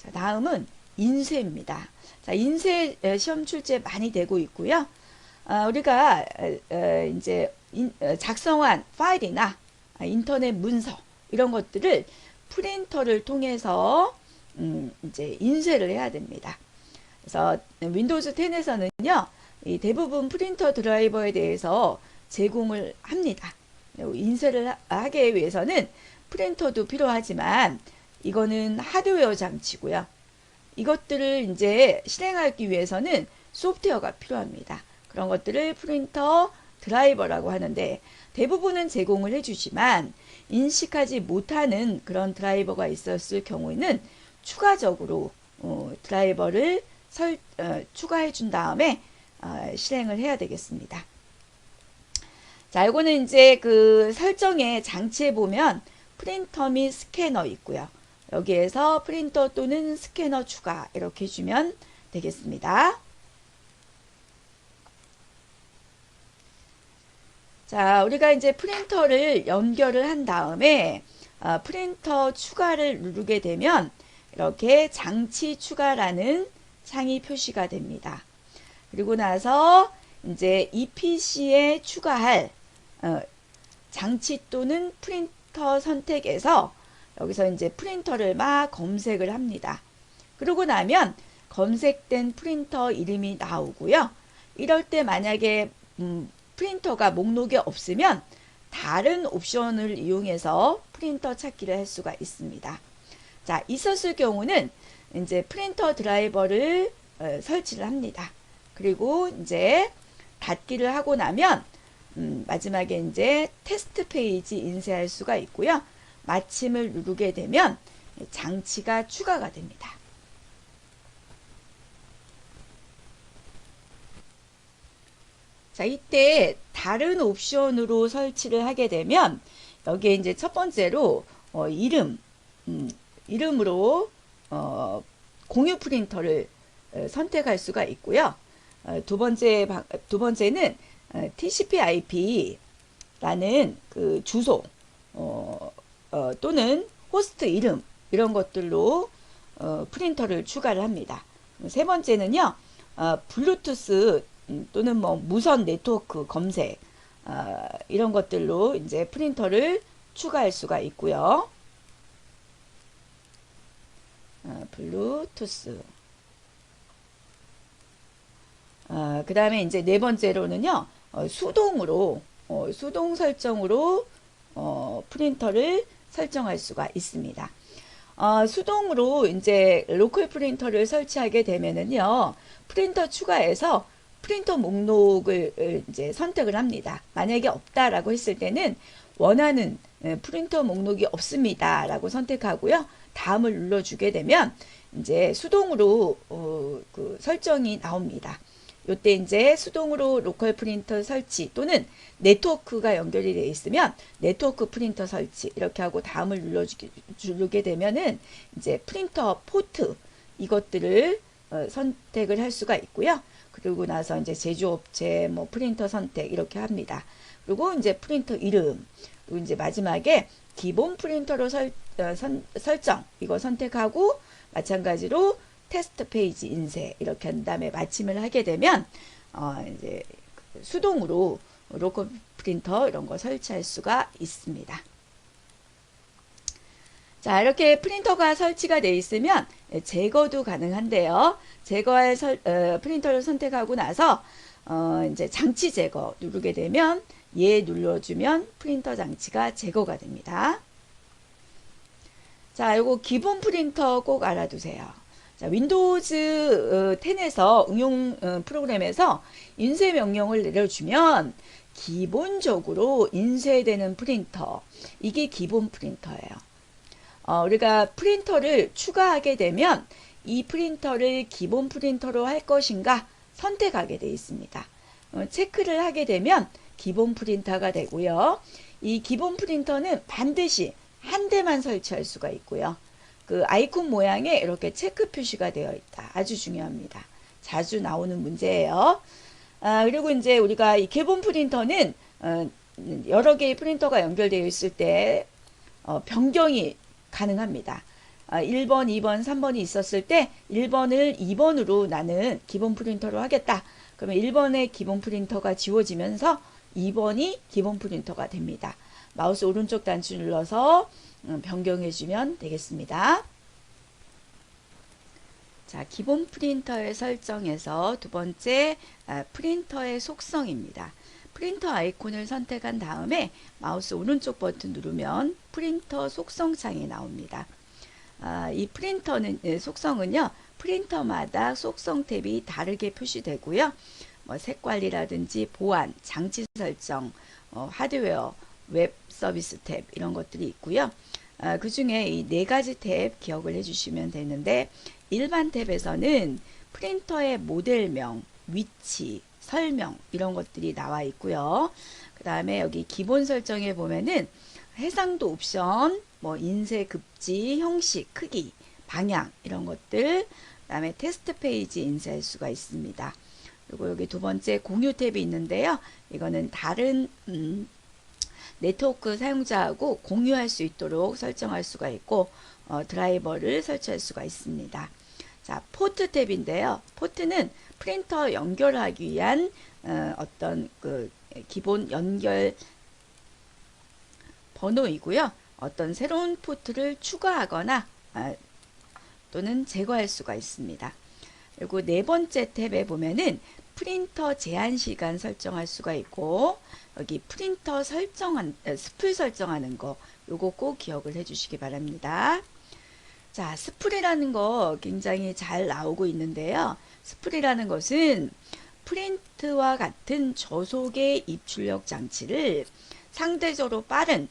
자, 다음은 인쇄입니다. 자, 인쇄 시험 출제 많이 되고 있고요. 우리가 이제 작성한 파일이나 인터넷 문서 이런 것들을 프린터를 통해서 이제 인쇄를 해야 됩니다. 그래서 윈도우즈 10에서는요, 이 대부분 프린터 드라이버에 대해서 제공을 합니다. 인쇄를 하기 위해서는 프린터도 필요하지만 이거는 하드웨어 장치고요. 이것들을 이제 실행하기 위해서는 소프트웨어가 필요합니다. 그런 것들을 프린터 드라이버라고 하는데 대부분은 제공을 해주지만 인식하지 못하는 그런 드라이버가 있었을 경우에는 추가적으로 드라이버를 추가해 준 다음에 실행을 해야 되겠습니다. 자, 이거는 이제 그 설정의 장치에 보면 프린터 및 스캐너 있고요. 여기에서 프린터 또는 스캐너 추가 이렇게 해주면 되겠습니다. 자, 우리가 이제 프린터를 연결을 한 다음에 프린터 추가를 누르게 되면 이렇게 장치 추가라는 창이 표시가 됩니다. 그리고 나서 이제 이 PC에 추가할 장치 또는 프린터 선택에서 여기서 이제 프린터를 막 검색을 합니다. 그러고 나면 검색된 프린터 이름이 나오고요. 이럴 때 만약에 프린터가 목록에 없으면 다른 옵션을 이용해서 프린터 찾기를 할 수가 있습니다. 자, 있었을 경우는 이제 프린터 드라이버를 설치를 합니다. 그리고 이제 닫기를 하고 나면 마지막에 이제 테스트 페이지 인쇄할 수가 있고요. 마침을 누르게 되면 장치가 추가가 됩니다. 자, 이때 다른 옵션으로 설치를 하게 되면 여기에 이제 첫 번째로 이름으로 공유 프린터를 선택할 수가 있고요. 두 번째는 TCP/IP라는 그 주소 또는 호스트 이름 이런 것들로 프린터를 추가를 합니다. 세 번째는요, 블루투스 또는 뭐 무선 네트워크 검색 이런 것들로 이제 프린터를 추가할 수가 있고요. 블루투스. 그 다음에 이제 네 번째로는요, 수동 설정으로 프린터를 설정할 수가 있습니다. 수동으로 이제 로컬 프린터를 설치하게 되면은요, 프린터 추가해서 프린터 목록을 이제 선택을 합니다. 만약에 없다라고 했을 때는 원하는 프린터 목록이 없습니다 라고 선택하고요. 다음을 눌러주게 되면 이제 수동으로 그 설정이 나옵니다. 요때 이제 수동으로 로컬 프린터 설치 또는 네트워크가 연결이 되어 있으면 네트워크 프린터 설치 이렇게 하고 다음을 누르게 되면은 이제 프린터 포트 이것들을 선택을 할 수가 있고요. 그리고 나서 이제 제조업체 뭐 프린터 선택 이렇게 합니다. 그리고 이제 프린터 이름 그리고 이제 마지막에 기본 프린터로 설정 이거 선택하고 마찬가지로 테스트 페이지 인쇄 이렇게 한 다음에 마침을 하게 되면 이제 수동으로 로컬 프린터 이런 거 설치할 수가 있습니다. 자, 이렇게 프린터가 설치가 되어 있으면 제거도 가능한데요. 제거할 프린터를 선택하고 나서 이제 장치 제거 누르게 되면 얘 눌러주면 프린터 장치가 제거가 됩니다. 자, 요거 기본 프린터 꼭 알아두세요. 자, 윈도우즈 10에서 응용 프로그램에서 인쇄 명령을 내려주면 기본적으로 인쇄되는 프린터 이게 기본 프린터예요. 우리가 프린터를 추가하게 되면 이 프린터를 기본 프린터로 할 것인가 선택하게 되어 있습니다. 체크를 하게 되면 기본 프린터가 되고요. 이 기본 프린터는 반드시 한 대만 설치할 수가 있고요. 그 아이콘 모양에 이렇게 체크 표시가 되어 있다. 아주 중요합니다. 자주 나오는 문제예요. 그리고 이제 우리가 이 기본 프린터는 여러 개의 프린터가 연결되어 있을 때 변경이 가능합니다. 1번, 2번, 3번이 있었을 때 1번을 2번으로 나는 기본 프린터로 하겠다. 그러면 1번의 기본 프린터가 지워지면서 2번이 기본 프린터가 됩니다. 마우스 오른쪽 단추 눌러서 변경해 주면 되겠습니다. 자, 기본 프린터의 설정에서 두 번째 프린터의 속성입니다. 프린터 아이콘을 선택한 다음에 마우스 오른쪽 버튼 누르면 프린터 속성 창이 나옵니다. 이 프린터는 속성은요, 프린터마다 속성 탭이 다르게 표시되고요. 뭐 색관리라든지 보안, 장치 설정, 하드웨어, 웹 서비스 탭 이런 것들이 있고요. 그 중에 이 네 가지 탭 기억을 해주시면 되는데, 일반 탭에서는 프린터의 모델명, 위치, 설명 이런 것들이 나와 있고요. 그 다음에 여기 기본 설정에 보면은 해상도 옵션, 뭐 인쇄 급지, 형식, 크기, 방향 이런 것들, 그 다음에 테스트 페이지 인쇄할 수가 있습니다. 그리고 여기 두 번째 공유 탭이 있는데요. 이거는 다른 네트워크 사용자하고 공유할 수 있도록 설정할 수가 있고, 드라이버를 설치할 수가 있습니다. 자, 포트 탭인데요. 포트는 프린터 연결하기 위한 어떤 그 기본 연결 번호이고요. 어떤 새로운 포트를 추가하거나 또는 제거할 수가 있습니다. 그리고 네 번째 탭에 보면은 프린터 제한 시간 설정할 수가 있고, 여기 프린터 스풀 설정하는 거, 요거 꼭 기억을 해 주시기 바랍니다. 자, 스풀이라는 거 굉장히 잘 나오고 있는데요. 스풀이라는 것은 프린트와 같은 저속의 입출력 장치를 상대적으로 빠른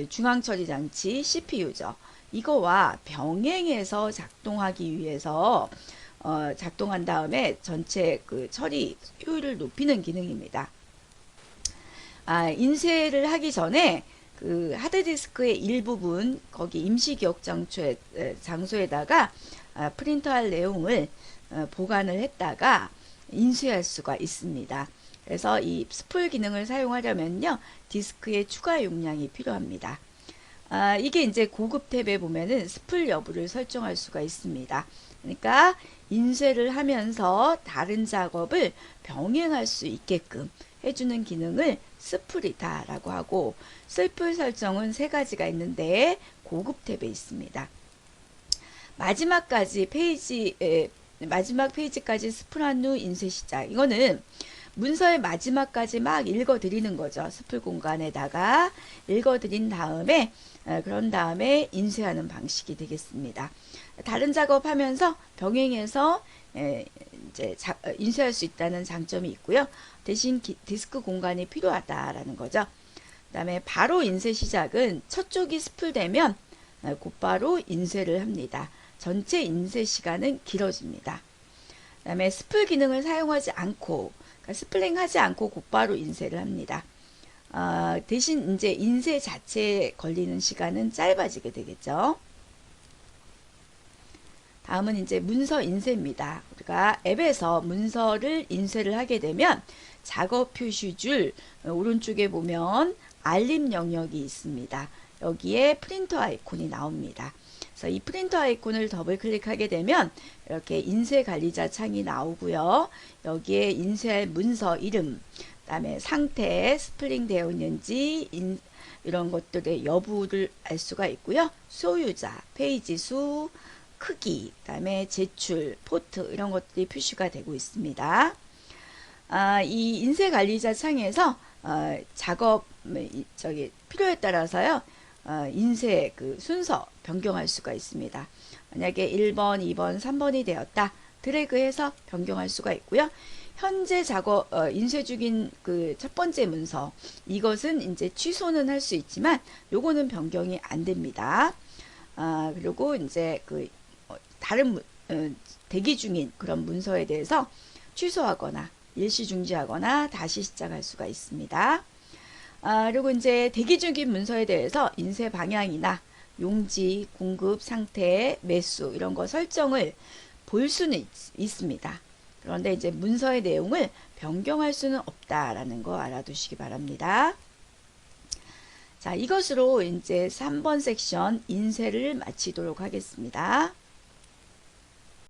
중앙 처리 장치 CPU죠. 이거와 병행해서 작동하기 위해서 작동한 다음에 전체 그 처리 효율을 높이는 기능입니다. 인쇄를 하기 전에 그 하드디스크의 일부분 거기 임시 기억 장소에다가 프린터할 내용을 보관을 했다가 인쇄할 수가 있습니다. 그래서 이 스풀 기능을 사용하려면요, 디스크의 추가 용량이 필요합니다. 이게 이제 고급 탭에 보면은 스풀 여부를 설정할 수가 있습니다. 그러니까 인쇄를 하면서 다른 작업을 병행할 수 있게끔 해주는 기능을 스풀이다 라고 하고, 스풀 설정은 세 가지가 있는데 고급 탭에 있습니다. 마지막 페이지까지 스풀한 후 인쇄 시작. 이거는 문서의 마지막까지 막 읽어드리는 거죠. 스풀 공간에다가 읽어드린 다음에 그런 다음에 인쇄하는 방식이 되겠습니다. 다른 작업하면서 병행해서 이제 인쇄할 수 있다는 장점이 있고요. 대신 디스크 공간이 필요하다라는 거죠. 그 다음에 바로 인쇄 시작은 첫 쪽이 스풀되면 곧바로 인쇄를 합니다. 전체 인쇄 시간은 길어집니다. 그 다음에 스풀 기능을 사용하지 않고, 그러니까 스플링 하지 않고 곧바로 인쇄를 합니다. 대신 이제 인쇄 자체에 걸리는 시간은 짧아지게 되겠죠. 다음은 이제 문서 인쇄입니다. 우리가 앱에서 문서를 인쇄를 하게 되면 작업 표시줄 오른쪽에 보면 알림 영역이 있습니다. 여기에 프린터 아이콘이 나옵니다. 그래서 이 프린터 아이콘을 더블 클릭하게 되면 이렇게 인쇄 관리자 창이 나오고요. 여기에 인쇄할 문서 이름, 그다음에 상태, 스플링 되어 있는지 이런 것들의 여부를 알 수가 있고요. 소유자, 페이지 수, 크기, 그다음에 제출, 포트 이런 것들이 표시가 되고 있습니다. 이 인쇄 관리자 창에서 작업 필요에 따라서요. 인쇄 그 순서 변경할 수가 있습니다. 만약에 1번, 2번, 3번이 되었다. 드래그해서 변경할 수가 있고요. 현재 작업 인쇄 중인 그 첫 번째 문서, 이것은 이제 취소는 할 수 있지만 요거는 변경이 안 됩니다. 그리고 이제 그 다른 대기 중인 그런 문서에 대해서 취소하거나 일시 중지하거나 다시 시작할 수가 있습니다. 그리고 이제 대기 중인 문서에 대해서 인쇄 방향이나 용지, 공급 상태, 매수 이런 거 설정을 볼 수는 있습니다. 그런데 이제 문서의 내용을 변경할 수는 없다라는 거 알아두시기 바랍니다. 자, 이것으로 이제 3번 섹션 인쇄를 마치도록 하겠습니다.